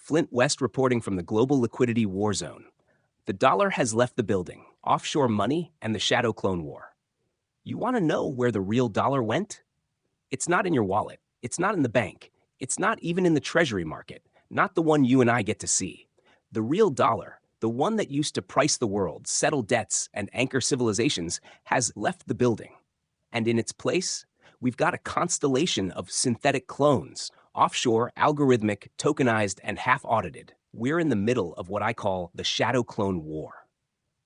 Flint West reporting from the global liquidity war zone. The dollar has left the building, offshore money, and the shadow clone war. You want to know where the real dollar went? It's not in your wallet. It's not in the bank. It's not even in the Treasury market, not the one you and I get to see. The real dollar, the one that used to price the world, settle debts, and anchor civilizations, has left the building. And in its place, we've got a constellation of synthetic clones, offshore, algorithmic, tokenized, and half-audited. We're in the middle of what I call the shadow clone war.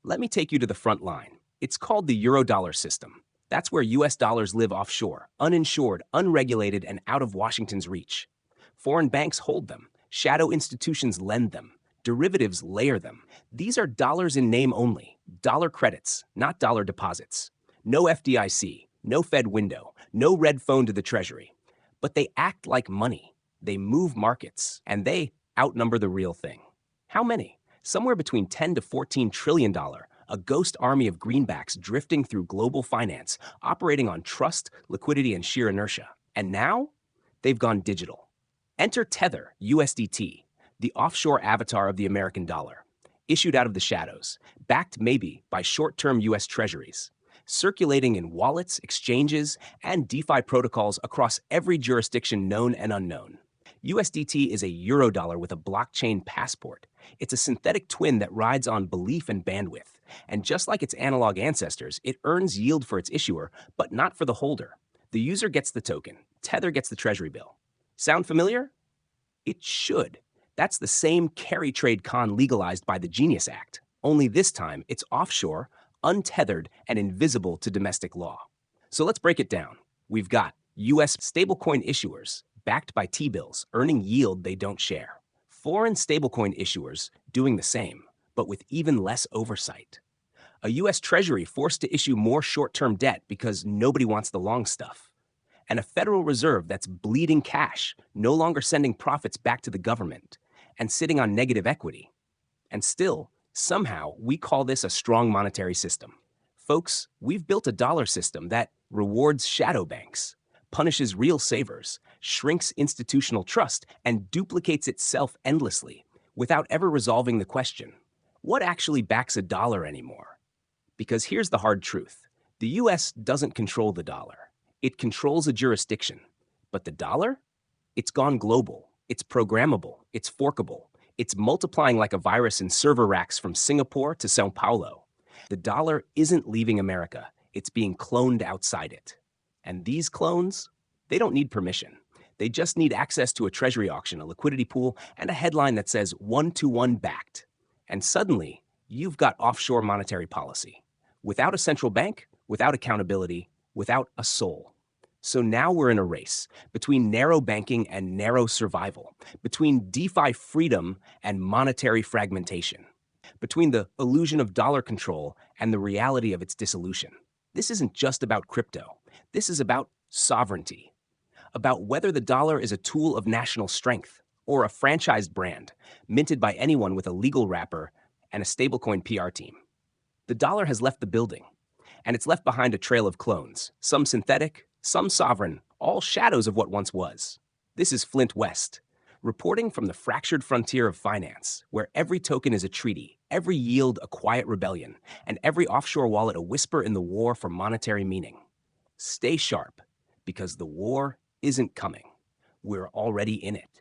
Let me take you to the front line. It's called the Eurodollar system. That's where US dollars live offshore, uninsured, unregulated, and out of Washington's reach. Foreign banks hold them. Shadow institutions lend them. Derivatives layer them. These are dollars in name only. Dollar credits, not dollar deposits. No FDIC, no Fed window, no red phone to the Treasury. But they act like money. They move markets, and they outnumber the real thing. How many? Somewhere between $10 to $14 trillion, a ghost army of greenbacks drifting through global finance, operating on trust, liquidity, and sheer inertia. And now, they've gone digital. Enter Tether, USDT, the offshore avatar of the American dollar, issued out of the shadows, backed maybe by short-term US treasuries, circulating in wallets, exchanges, and DeFi protocols across every jurisdiction known and unknown. USDT is a Eurodollar with a blockchain passport. It's a synthetic twin that rides on belief and bandwidth. And just like its analog ancestors, it earns yield for its issuer, but not for the holder. The user gets the token. Tether gets the treasury bill. Sound familiar? It should. That's the same carry trade con legalized by the Genius Act. Only this time, it's offshore, untethered, and invisible to domestic law. So let's break it down. We've got US stablecoin issuers, backed by T-bills, earning yield they don't share. Foreign stablecoin issuers doing the same, but with even less oversight. A US Treasury forced to issue more short-term debt because nobody wants the long stuff. And a Federal Reserve that's bleeding cash, no longer sending profits back to the government, and sitting on negative equity. And still, somehow, we call this a strong monetary system. Folks, we've built a dollar system that rewards shadow banks, punishes real savers, shrinks institutional trust, and duplicates itself endlessly without ever resolving the question, what actually backs a dollar anymore? Because here's the hard truth. The US doesn't control the dollar. It controls a jurisdiction. But the dollar? It's gone global. It's programmable. It's forkable. It's multiplying like a virus in server racks from Singapore to Sao Paulo. The dollar isn't leaving America. It's being cloned outside it. And these clones, they don't need permission. They just need access to a treasury auction, a liquidity pool, and a headline that says 1-to-1 backed. And suddenly, you've got offshore monetary policy. Without a central bank, without accountability, without a soul. So now we're in a race between narrow banking and narrow survival, between DeFi freedom and monetary fragmentation, between the illusion of dollar control and the reality of its dissolution. This isn't just about crypto. This is about sovereignty, about whether the dollar is a tool of national strength or a franchised brand minted by anyone with a legal wrapper and a stablecoin PR team. The dollar has left the building, and it's left behind a trail of clones, some synthetic, some sovereign, all shadows of what once was. This is Flint West, reporting from the fractured frontier of finance, where every token is a treaty, every yield a quiet rebellion, and every offshore wallet a whisper in the war for monetary meaning. Stay sharp, because the war isn't coming. We're already in it.